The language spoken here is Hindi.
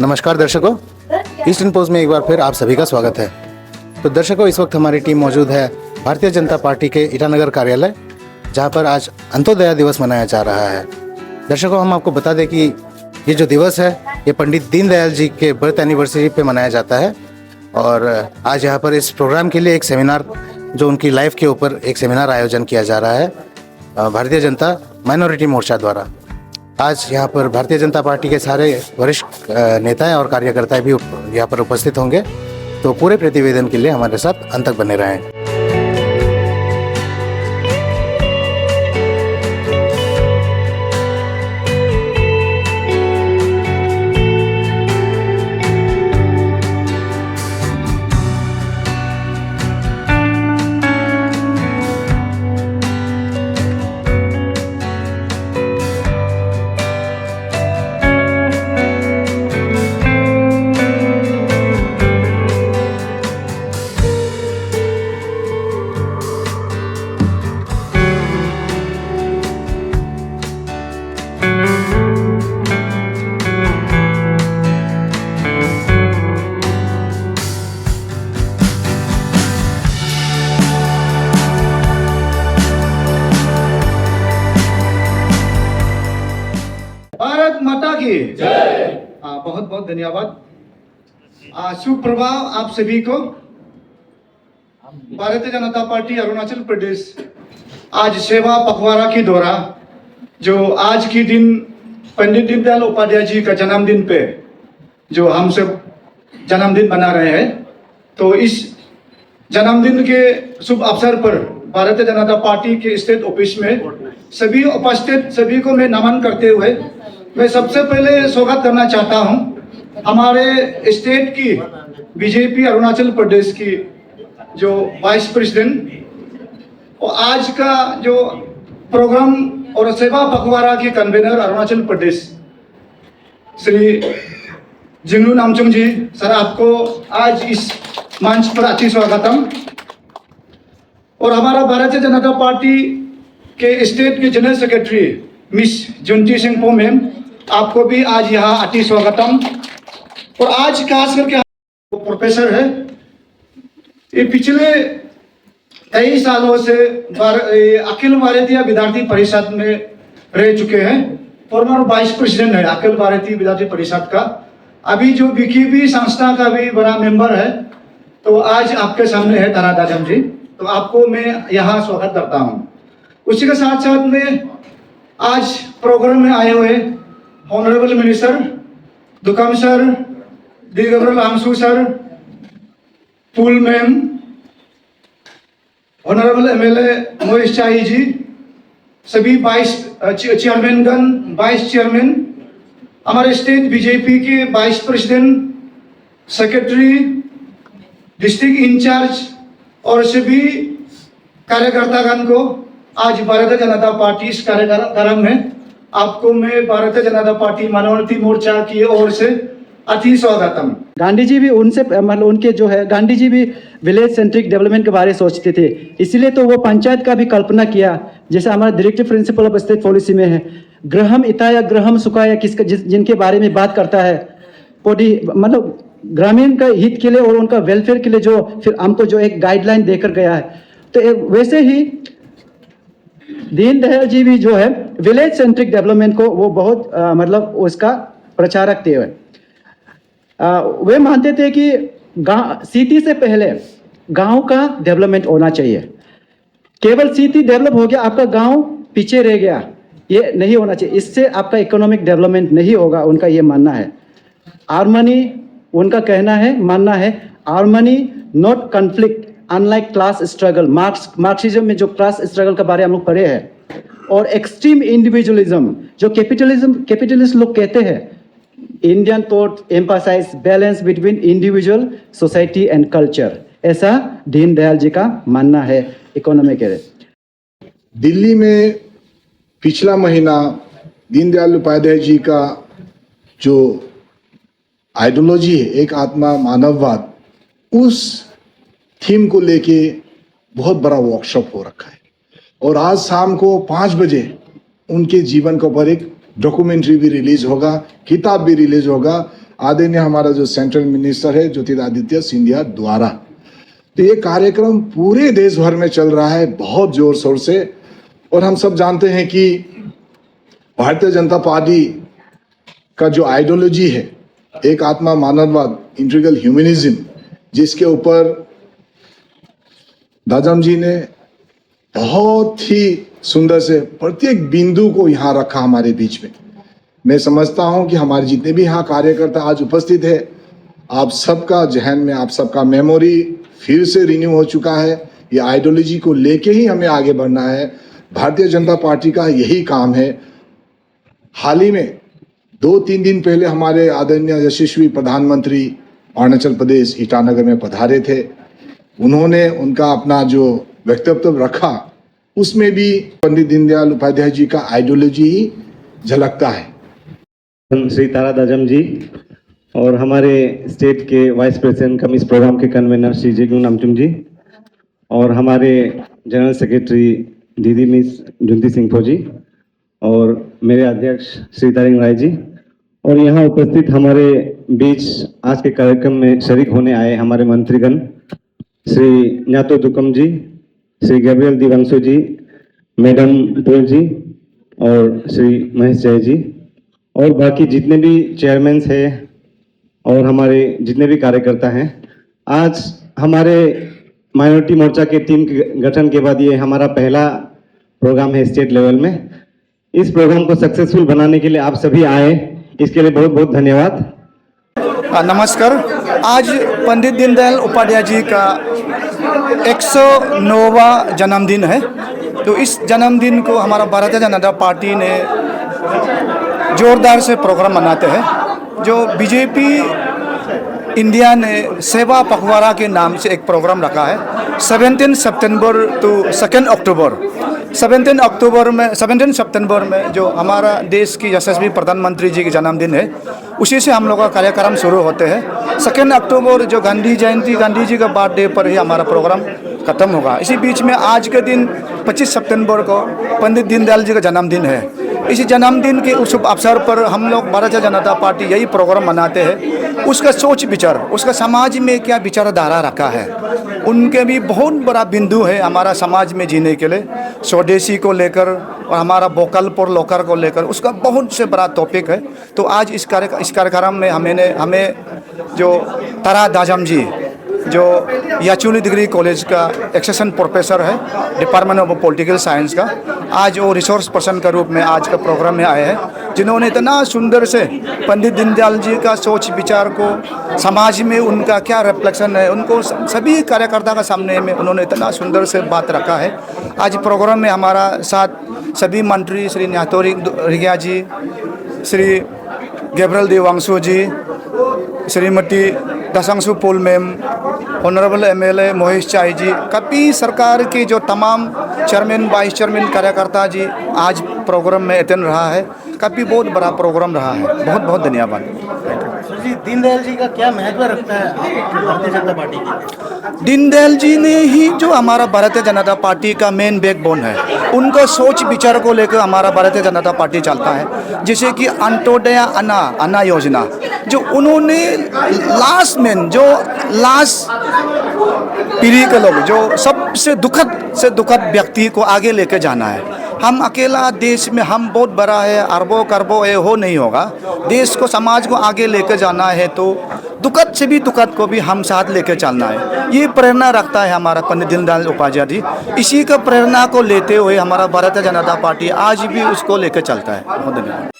नमस्कार दर्शकों, ईस्टर्न पोस्ट में एक बार फिर आप सभी का स्वागत है। तो दर्शकों, इस वक्त हमारी टीम मौजूद है भारतीय जनता पार्टी के ईटानगर कार्यालय, जहां पर आज अंत्योदय दिवस मनाया जा रहा है। दर्शकों, हम आपको बता दें कि ये जो दिवस है ये पंडित दीनदयाल जी के बर्थ एनिवर्सरी पे मनाया जाता है और आज यहाँ पर इस प्रोग्राम के लिए एक सेमिनार, जो उनकी लाइफ के ऊपर एक सेमिनार आयोजन किया जा रहा है भारतीय जनता माइनॉरिटी मोर्चा द्वारा। आज यहाँ पर भारतीय जनता पार्टी के सारे वरिष्ठ नेताएं और कार्यकर्ता भी यहाँ पर उपस्थित होंगे, तो पूरे प्रतिवेदन के लिए हमारे साथ अंत तक बने रहें। भारत माता की जय। बहुत बहुत धन्यवाद। सुप्रभात आप सभी को। भारतीय जनता पार्टी अरुणाचल प्रदेश आज सेवा पखवाड़ा के दौरा, जो आज के दिन पंडित दीनदयाल उपाध्याय जी का जन्मदिन पे जो हम सब जन्मदिन मना रहे हैं, तो इस जन्मदिन के शुभ अवसर पर भारतीय जनता पार्टी के स्टेट ऑफिस में सभी उपस्थित सभी को मैं नमन करते हुए मैं सबसे पहले स्वागत करना चाहता हूं हमारे स्टेट की बीजेपी अरुणाचल प्रदेश की जो वाइस प्रेसिडेंट और आज का जो प्रोग्राम और सेवा पखवाड़ा के कन्वीनर अरुणाचल प्रदेश श्री जिंगलू नामचुम जी। सर, आपको आज इस मंच पर अति स्वागतम। और हमारा भारतीय जनता पार्टी के स्टेट के जनरल सेक्रेटरी मिस जुंटी सिंह पो मैम, आपको भी आज यहाँ अति स्वागतम। और आज खास करके प्रोफेसर है, ये पिछले कई सालों से अखिल भारतीय विद्यार्थी परिषद में रह चुके हैं। फॉर्मर वाइस प्रेसिडेंट है अखिल भारतीय विद्यार्थी परिषद का, अभी जो बीकेबी संस्था का भी बड़ा मेंबर है। तो आज आपके सामने है धनादाजम जी, तो आपको मैं यहाँ स्वागत करता हूँ। उसी के साथ साथ में आज प्रोग्राम में आए हुए ऑनरेबल मिनिस्टर दुकाम सर, डी गवर्नर आंसू सर, पुल ma'am, honourable MLA Mohish Shahi ji, सभी वाइस चेयरमैनगण, वाइस चेयरमैन, हमारे स्टेट बीजेपी के vice president, secretary, district incharge और सभी कार्यकर्तागण को आज भारतीय जनता पार्टी इस कार्यक्रम में आपको मैं भारतीय जनता पार्टी माइनॉरिटी मोर्चा की ओर से अति स्वागतम। गांधी जी भी उनसे मतलब उनके जो है गांधी जी भी विलेज सेंट्रिक डेवलपमेंट के बारे में सोचते थे, इसलिए तो वो पंचायत का भी कल्पना किया, जैसे हमारा directive principle of state policy में है ग्रहम इताया ग्रहम सुखाया, किसका जिनके बारे में बात करता है मतलब ग्रामीण का हित के लिए और उनका वेलफेयर के लिए जो फिर हमको जो एक गाइडलाइन देकर गया है। तो वैसे ही दीनदयाल जी भी जो है विलेज सेंट्रिक डेवलपमेंट को वो बहुत मतलब उसका प्रचारक थे। वे मानते थे कि सिटी से पहले गांव का डेवलपमेंट होना चाहिए। केवल सिटी डेवलप हो गया, आपका गांव पीछे रह गया, ये नहीं होना चाहिए, इससे आपका इकोनॉमिक डेवलपमेंट नहीं होगा, उनका ये मानना है। हार्मनी उनका कहना है, मानना है, harmony not conflict unlike class struggle. Marxism में जो क्लास स्ट्रगल के बारे में हम लोग पढ़े हैं। और एक्सट्रीम इंडिविजुअलिज्म जो कैपिटलिस्ट लोग कहते हैं, Indian thought emphasise balance between individual, society and culture, ऐसा दीनदयाल जी का मानना है इकोनॉमी के। दिल्ली में पिछला महीना दीनदयाल उपाध्याय जी का जो आइडियोलॉजी है, एक आत्मा मानववाद, उस थीम को लेके बहुत बड़ा वर्कशॉप हो रखा है। और आज शाम को 5 बजे उनके जीवन के ऊपर एक डॉक्यूमेंट्री भी रिलीज होगा, किताब भी रिलीज होगा। आदरणीय हमारा जो सेंट्रल मिनिस्टर है ज्योतिरादित्य सिंधिया द्वारा। तो ये कार्यक्रम पूरे देश भर में चल रहा है बहुत जोर शोर से। और हम सब जानते हैं कि भारतीय जनता पार्टी का जो आइडियोलॉजी है, एक आत्मा मानववाद, इंटीग्रल ह्यूमनिज्म, जिसके ऊपर दाजम जी ने बहुत ही सुंदर से प्रत्येक बिंदु को यहाँ रखा हमारे बीच में। मैं समझता हूँ कि हमारे जितने भी यहाँ कार्यकर्ता आज उपस्थित है, आप सबका जहन में, आप सबका मेमोरी फिर से रिन्यू हो चुका है। ये आइडियोलॉजी को लेके ही हमें आगे बढ़ना है। भारतीय जनता पार्टी का यही काम है। हाल ही में 2-3 दिन पहले हमारे आदरणीय यशस्वी प्रधानमंत्री अरुणाचल प्रदेश ईटानगर में पधारे थे। उन्होंने उनका अपना जो वक्तव्य रखा, उसमें भी पंडित दीनदयाल उपाध्याय जी का आइडियोलॉजी ही झलकता है। श्री तारा दाजम जी और हमारे स्टेट के वाइस प्रेसिडेंट कम इस प्रोग्राम के कन्वीनर श्री जिग्नू नामचुम जी और हमारे जनरल सेक्रेटरी दीदी मिस जुंती सिंह जी और मेरे अध्यक्ष श्री तारिंग राय जी और यहाँ उपस्थित हमारे बीच आज के कार्यक्रम में शरीक होने आए हमारे मंत्रीगण श्री न्यातो दुकम जी, श्री गैब्रियल दिवंशु जी, मैडम पुल जी और श्री महेश जय जी और बाकी जितने भी चेयरमैन हैं और हमारे जितने भी कार्यकर्ता हैं। आज हमारे माइनॉरिटी मोर्चा के टीम के गठन के बाद ये हमारा पहला प्रोग्राम है स्टेट लेवल में। इस प्रोग्राम को सक्सेसफुल बनाने के लिए आप सभी आए, इसके लिए बहुत बहुत धन्यवाद। नमस्कार। आज पंडित दीनदयाल उपाध्याय जी का 109वां जन्मदिन है। तो इस जन्मदिन को हमारा भारतीय जनता पार्टी ने जोरदार से प्रोग्राम मनाते हैं। जो बीजेपी इंडिया ने सेवा पखवाड़ा के नाम से एक प्रोग्राम रखा है 17 सितंबर टू 2 अक्टूबर। 17 सितंबर में जो हमारा देश की यशस्वी प्रधानमंत्री जी की जन्मदिन है, उसी से हम लोग का कार्यक्रम शुरू होते हैं। 2 अक्टूबर जो गांधी जयंती, गांधी जी का बर्थडे पर ही हमारा प्रोग्राम खत्म होगा। इसी बीच में आज के दिन 25 सितंबर को पंडित दीनदयाल जी का जन्मदिन है। इसी जन्मदिन के उस अवसर पर हम लोग भारतीय जनता पार्टी यही प्रोग्राम मनाते हैं। उसका सोच विचार, उसका समाज में क्या विचारधारा रखा है, उनके भी बहुत बड़ा बिंदु है हमारा समाज में जीने के लिए। स्वदेशी को लेकर और हमारा वोकल फॉर लोकल को लेकर उसका बहुत से बड़ा टॉपिक है। तो आज इस कार्यक्रम में हमें जो तारा दाजम जी जो याचुली डिग्री कॉलेज का एक्सेशन प्रोफेसर है डिपार्टमेंट ऑफ पॉलिटिकल साइंस का, आज वो रिसोर्स पर्सन के रूप में आज का प्रोग्राम में आए हैं, जिन्होंने इतना सुंदर से पंडित दीनदयाल जी का सोच विचार को, समाज में उनका क्या रिफ्लेक्शन है, उनको सभी कार्यकर्ता का सामने में उन्होंने इतना सुंदर से बात रखा है। आज प्रोग्राम में हमारा साथ सभी मंत्री श्री न्यातो रिगिया जी, श्री गैब्रियल दिवंशु जी, श्रीमती दसंगसु पोल मैम, ऑनरेबल एमएलए महेश चाई जी, कभी सरकार की जो तमाम चेयरमैन वाइस चेयरमैन कार्यकर्ता जी आज प्रोग्राम में अटेंड रहा है। काफ़ी बहुत बड़ा प्रोग्राम रहा है। बहुत बहुत धन्यवाद। जी, दीनदयाल जी का क्या महत्व रखता है भारतीय जनता पार्टी की? दीनदयाल जी ने ही जो हमारा भारतीय जनता पार्टी का मेन बैकबोन है, उनका सोच विचार को लेकर हमारा भारतीय जनता पार्टी चलता है। जैसे कि अंत्योदय अन्ना योजना जो उन्होंने लास्ट पीढ़ी के लोग जो सबसे दुखद व्यक्ति को आगे लेकर जाना है। हम अकेला देश में हम बहुत बड़ा है, अरबों खरबों ये हो नहीं होगा। देश को समाज को आगे लेकर जाना है तो दुखद से भी दुखद को भी हम साथ लेकर चलना है। ये प्रेरणा रखता है हमारा पंडित दीनदयाल उपाध्याय जी। इसी का प्रेरणा को लेते हुए हमारा भारतीय जनता पार्टी आज भी उसको लेकर चलता है। बहुत धन्यवाद।